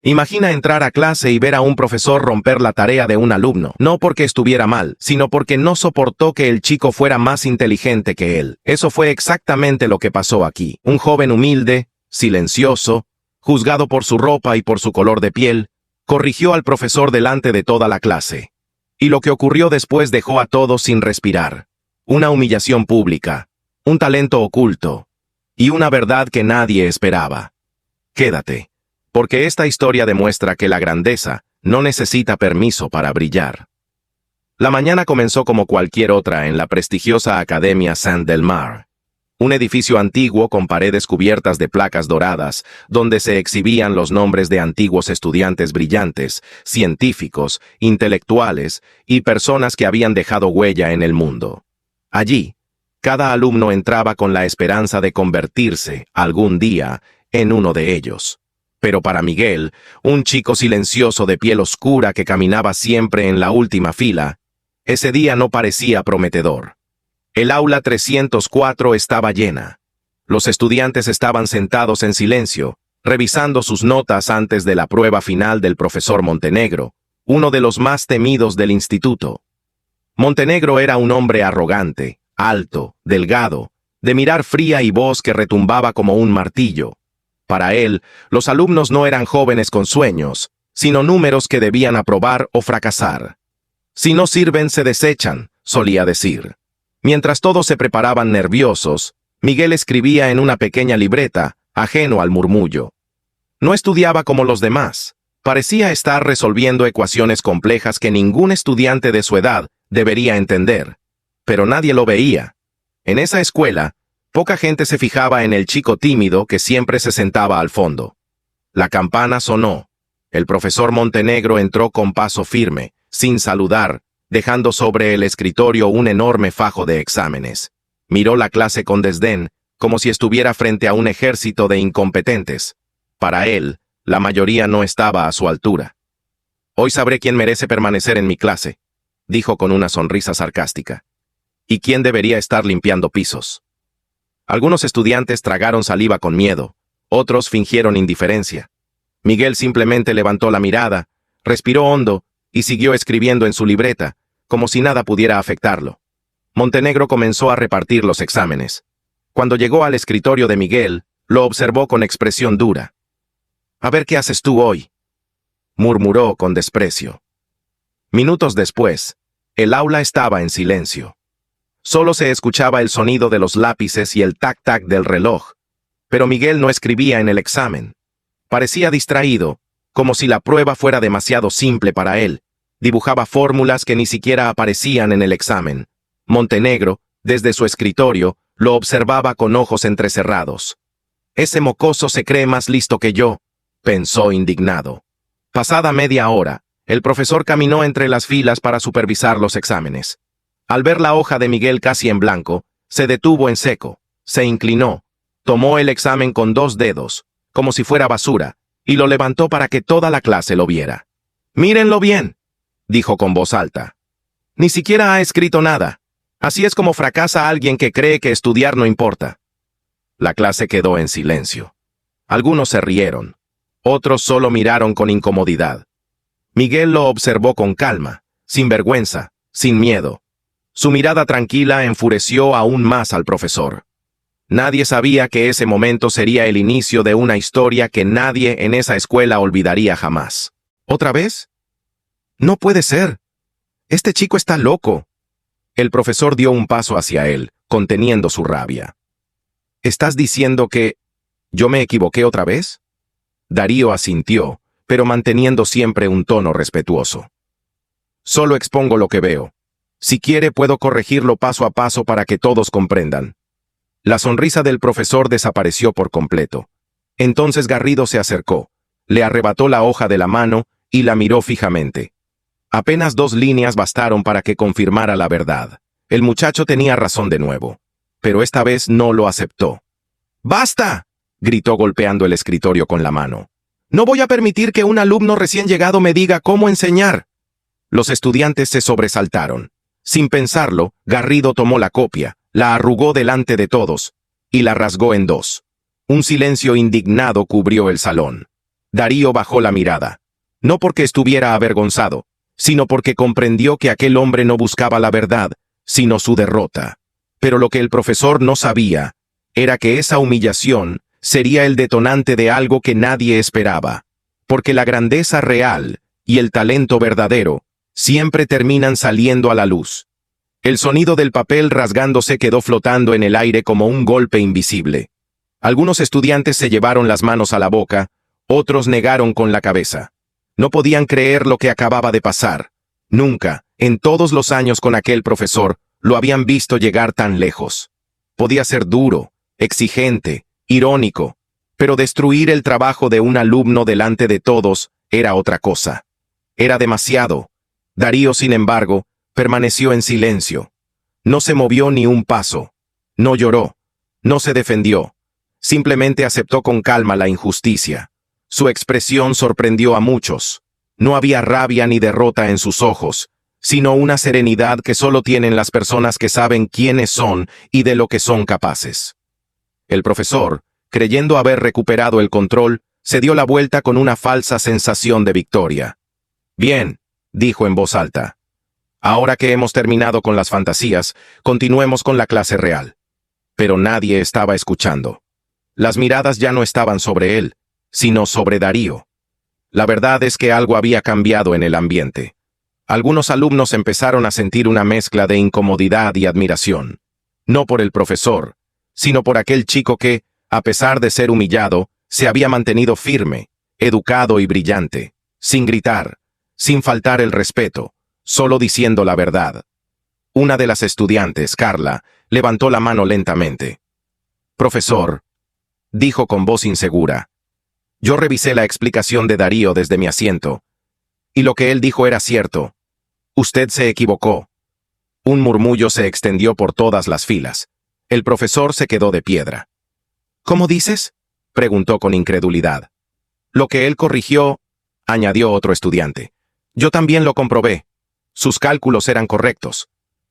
Imagina entrar a clase y ver a un profesor romper la tarea de un alumno, no porque estuviera mal, sino porque no soportó que el chico fuera más inteligente que él. Eso fue exactamente lo que pasó aquí. Un joven humilde, silencioso, juzgado por su ropa y por su color de piel, corrigió al profesor delante de toda la clase. Y lo que ocurrió después dejó a todos sin respirar. Una humillación pública, un talento oculto, y una verdad que nadie esperaba. Quédate, porque esta historia demuestra que la grandeza no necesita permiso para brillar. La mañana comenzó como cualquier otra en la prestigiosa Academia Saint-Delmar, un edificio antiguo con paredes cubiertas de placas doradas, donde se exhibían los nombres de antiguos estudiantes brillantes, científicos, intelectuales y personas que habían dejado huella en el mundo. Allí, cada alumno entraba con la esperanza de convertirse, algún día, en uno de ellos. Pero para Miguel, un chico silencioso de piel oscura que caminaba siempre en la última fila, ese día no parecía prometedor. El aula 304 estaba llena. Los estudiantes estaban sentados en silencio, revisando sus notas antes de la prueba final del profesor Montenegro, uno de los más temidos del instituto. Montenegro era un hombre arrogante, alto, delgado, de mirar fría y voz que retumbaba como un martillo. Para él, los alumnos no eran jóvenes con sueños, sino números que debían aprobar o fracasar. Si no sirven, se desechan, solía decir. Mientras todos se preparaban nerviosos, Miguel escribía en una pequeña libreta, ajeno al murmullo. No estudiaba como los demás. Parecía estar resolviendo ecuaciones complejas que ningún estudiante de su edad debería entender. Pero nadie lo veía. En esa escuela, poca gente se fijaba en el chico tímido que siempre se sentaba al fondo. La campana sonó. El profesor Montenegro entró con paso firme, sin saludar, dejando sobre el escritorio un enorme fajo de exámenes. Miró la clase con desdén, como si estuviera frente a un ejército de incompetentes. Para él, la mayoría no estaba a su altura. Hoy sabré quién merece permanecer en mi clase, dijo con una sonrisa sarcástica. ¿Y quién debería estar limpiando pisos? Algunos estudiantes tragaron saliva con miedo, otros fingieron indiferencia. Miguel simplemente levantó la mirada, respiró hondo y siguió escribiendo en su libreta, como si nada pudiera afectarlo. Montenegro comenzó a repartir los exámenes. Cuando llegó al escritorio de Miguel, lo observó con expresión dura. «A ver qué haces tú hoy», murmuró con desprecio. Minutos después, el aula estaba en silencio. Solo se escuchaba el sonido de los lápices y el tac-tac del reloj. Pero Miguel no escribía en el examen. Parecía distraído, como si la prueba fuera demasiado simple para él. Dibujaba fórmulas que ni siquiera aparecían en el examen. Montenegro, desde su escritorio, lo observaba con ojos entrecerrados. «Ese mocoso se cree más listo que yo», pensó indignado. Pasada media hora, el profesor caminó entre las filas para supervisar los exámenes. Al ver la hoja de Miguel casi en blanco, se detuvo en seco, se inclinó, tomó el examen con 2 dedos, como si fuera basura, y lo levantó para que toda la clase lo viera. «Mírenlo bien», dijo con voz alta. «Ni siquiera ha escrito nada. Así es como fracasa alguien que cree que estudiar no importa». La clase quedó en silencio. Algunos se rieron. Otros solo miraron con incomodidad. Miguel lo observó con calma, sin vergüenza, sin miedo. Su mirada tranquila enfureció aún más al profesor. Nadie sabía que ese momento sería el inicio de una historia que nadie en esa escuela olvidaría jamás. ¿Otra vez? «No puede ser. Este chico está loco». El profesor dio un paso hacia él, conteniendo su rabia. «¿Estás diciendo que yo me equivoqué otra vez?» Darío asintió, pero manteniendo siempre un tono respetuoso. «Solo expongo lo que veo. Si quiere, puedo corregirlo paso a paso para que todos comprendan». La sonrisa del profesor desapareció por completo. Entonces Garrido se acercó, le arrebató la hoja de la mano y la miró fijamente. Apenas 2 líneas bastaron para que confirmara la verdad. El muchacho tenía razón de nuevo, pero esta vez no lo aceptó. «¡Basta!», gritó golpeando el escritorio con la mano. «No voy a permitir que un alumno recién llegado me diga cómo enseñar». Los estudiantes se sobresaltaron. Sin pensarlo, Garrido tomó la copia, la arrugó delante de todos y la rasgó en 2. Un silencio indignado cubrió el salón. Darío bajó la mirada. No porque estuviera avergonzado, sino porque comprendió que aquel hombre no buscaba la verdad, sino su derrota. Pero lo que el profesor no sabía era que esa humillación sería el detonante de algo que nadie esperaba, porque la grandeza real y el talento verdadero siempre terminan saliendo a la luz. El sonido del papel rasgándose quedó flotando en el aire como un golpe invisible. Algunos estudiantes se llevaron las manos a la boca, otros negaron con la cabeza. No podían creer lo que acababa de pasar. Nunca, en todos los años con aquel profesor, lo habían visto llegar tan lejos. Podía ser duro, exigente, irónico, pero destruir el trabajo de un alumno delante de todos era otra cosa. Era demasiado. Darío, sin embargo, permaneció en silencio. No se movió ni un paso. No lloró. No se defendió. Simplemente aceptó con calma la injusticia. Su expresión sorprendió a muchos. No había rabia ni derrota en sus ojos, sino una serenidad que solo tienen las personas que saben quiénes son y de lo que son capaces. El profesor, creyendo haber recuperado el control, se dio la vuelta con una falsa sensación de victoria. «Bien», dijo en voz alta. «Ahora que hemos terminado con las fantasías, continuemos con la clase real». Pero nadie estaba escuchando. Las miradas ya no estaban sobre él, sino sobre Darío. La verdad es que algo había cambiado en el ambiente. Algunos alumnos empezaron a sentir una mezcla de incomodidad y admiración. No por el profesor, sino por aquel chico que, a pesar de ser humillado, se había mantenido firme, educado y brillante, sin gritar, sin faltar el respeto, solo diciendo la verdad. Una de las estudiantes, Carla, levantó la mano lentamente. «Profesor», dijo con voz insegura. «Yo revisé la explicación de Darío desde mi asiento, y lo que él dijo era cierto. Usted se equivocó». Un murmullo se extendió por todas las filas. El profesor se quedó de piedra. «¿Cómo dices?», preguntó con incredulidad. «Lo que él corrigió», añadió otro estudiante. «Yo también lo comprobé. Sus cálculos eran correctos».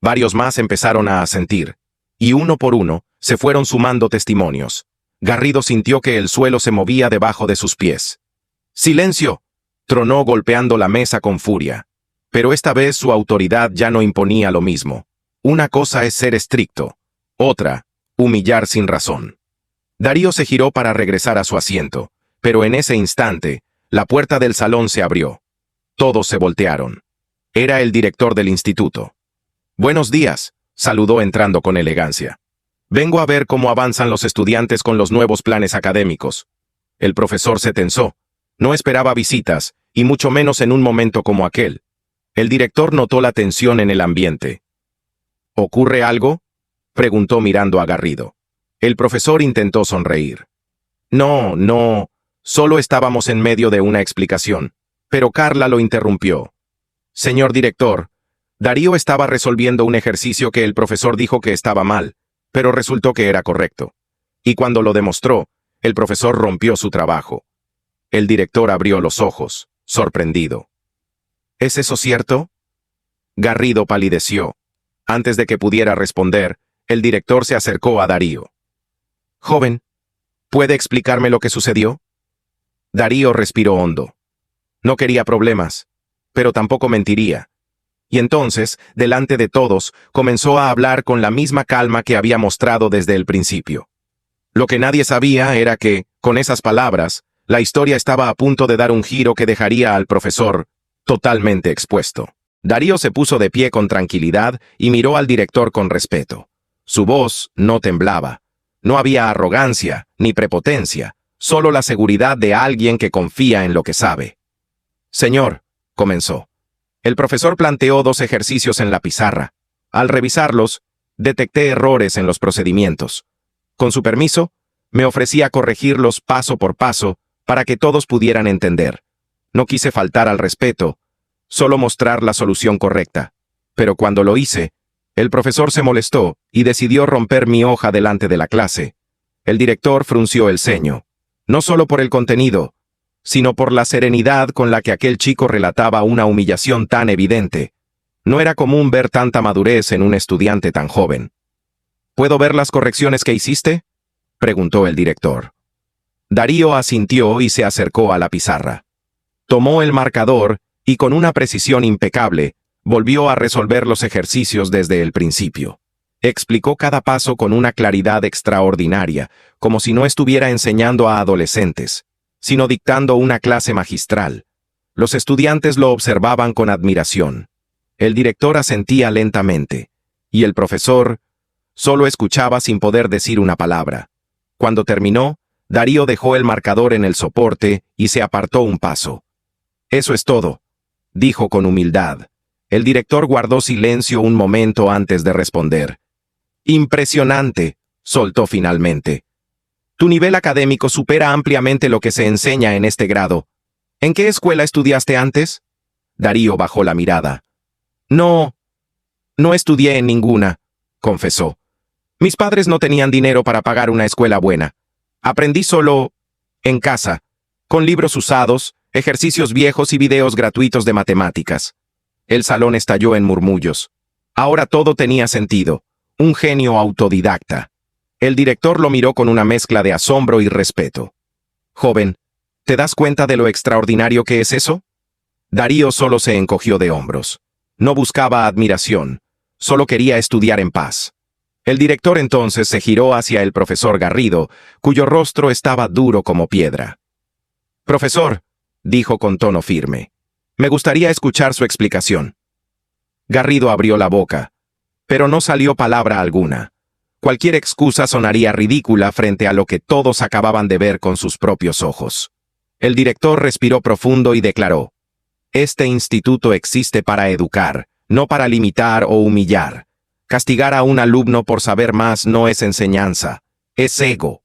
Varios más empezaron a asentir, y uno por uno se fueron sumando testimonios. Garrido sintió que el suelo se movía debajo de sus pies. «¡Silencio!», tronó golpeando la mesa con furia. Pero esta vez su autoridad ya no imponía lo mismo. Una cosa es ser estricto, otra, humillar sin razón. Darío se giró para regresar a su asiento, pero en ese instante, la puerta del salón se abrió. Todos se voltearon. Era el director del instituto. «Buenos días», saludó entrando con elegancia. «Vengo a ver cómo avanzan los estudiantes con los nuevos planes académicos». El profesor se tensó. No esperaba visitas, y mucho menos en un momento como aquel. El director notó la tensión en el ambiente. «¿Ocurre algo?», preguntó mirando a Garrido. El profesor intentó sonreír. No, solo estábamos en medio de una explicación». Pero Carla lo interrumpió. «Señor director, Darío estaba resolviendo un ejercicio que el profesor dijo que estaba mal, pero resultó que era correcto. Y cuando lo demostró, el profesor rompió su trabajo». El director abrió los ojos, sorprendido. «¿Es eso cierto?». Garrido palideció. Antes de que pudiera responder, el director se acercó a Darío. «Joven, ¿puede explicarme lo que sucedió?». Darío respiró hondo. No quería problemas, pero tampoco mentiría. Y entonces, delante de todos, comenzó a hablar con la misma calma que había mostrado desde el principio. Lo que nadie sabía era que, con esas palabras, la historia estaba a punto de dar un giro que dejaría al profesor totalmente expuesto. Darío se puso de pie con tranquilidad y miró al director con respeto. Su voz no temblaba. No había arrogancia ni prepotencia, solo la seguridad de alguien que confía en lo que sabe. «Señor», comenzó. El profesor planteó 2 ejercicios en la pizarra. Al revisarlos, detecté errores en los procedimientos. Con su permiso, me ofrecí a corregirlos paso por paso para que todos pudieran entender. No quise faltar al respeto, solo mostrar la solución correcta. Pero cuando lo hice, el profesor se molestó y decidió romper mi hoja delante de la clase. El director frunció el ceño, no solo por el contenido, sino por la serenidad con la que aquel chico relataba una humillación tan evidente. No era común ver tanta madurez en un estudiante tan joven. «¿Puedo ver las correcciones que hiciste?», preguntó el director. Darío asintió y se acercó a la pizarra. Tomó el marcador y con una precisión impecable, volvió a resolver los ejercicios desde el principio. Explicó cada paso con una claridad extraordinaria, como si no estuviera enseñando a adolescentes, sino dictando una clase magistral. Los estudiantes lo observaban con admiración. El director asentía lentamente, y el profesor solo escuchaba sin poder decir una palabra. Cuando terminó, Darío dejó el marcador en el soporte y se apartó un paso. «Eso es todo», dijo con humildad. El director guardó silencio un momento antes de responder. «Impresionante», soltó finalmente. «Tu nivel académico supera ampliamente lo que se enseña en este grado. ¿En qué escuela estudiaste antes?» Darío bajó la mirada. No estudié en ninguna», confesó. «Mis padres no tenían dinero para pagar una escuela buena. Aprendí solo en casa, con libros usados, ejercicios viejos y videos gratuitos de matemáticas». El salón estalló en murmullos. Ahora todo tenía sentido. Un genio autodidacta. El director lo miró con una mezcla de asombro y respeto. «Joven, ¿te das cuenta de lo extraordinario que es eso?» Darío solo se encogió de hombros. No buscaba admiración, solo quería estudiar en paz. El director entonces se giró hacia el profesor Garrido, cuyo rostro estaba duro como piedra. «Profesor», dijo con tono firme, «me gustaría escuchar su explicación». Garrido abrió la boca, pero no salió palabra alguna. Cualquier excusa sonaría ridícula frente a lo que todos acababan de ver con sus propios ojos. El director respiró profundo y declaró: «Este instituto existe para educar, no para limitar o humillar. Castigar a un alumno por saber más no es enseñanza, es ego».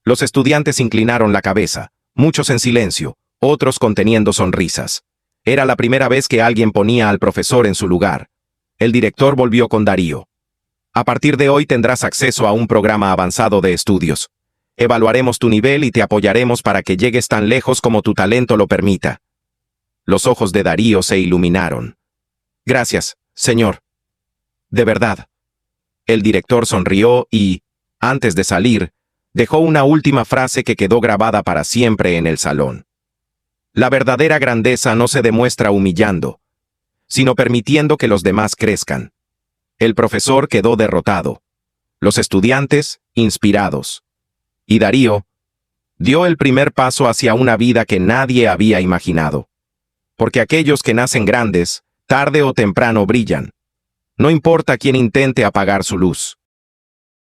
Los estudiantes inclinaron la cabeza, muchos en silencio, otros conteniendo sonrisas. Era la primera vez que alguien ponía al profesor en su lugar. El director volvió con Darío. «A partir de hoy tendrás acceso a un programa avanzado de estudios. Evaluaremos tu nivel y te apoyaremos para que llegues tan lejos como tu talento lo permita». Los ojos de Darío se iluminaron. «Gracias, señor. De verdad». El director sonrió y, antes de salir, dejó una última frase que quedó grabada para siempre en el salón. «La verdadera grandeza no se demuestra humillando, sino permitiendo que los demás crezcan». El profesor quedó derrotado. Los estudiantes, inspirados. Y Darío dio el primer paso hacia una vida que nadie había imaginado. Porque aquellos que nacen grandes, tarde o temprano brillan. No importa quién intente apagar su luz.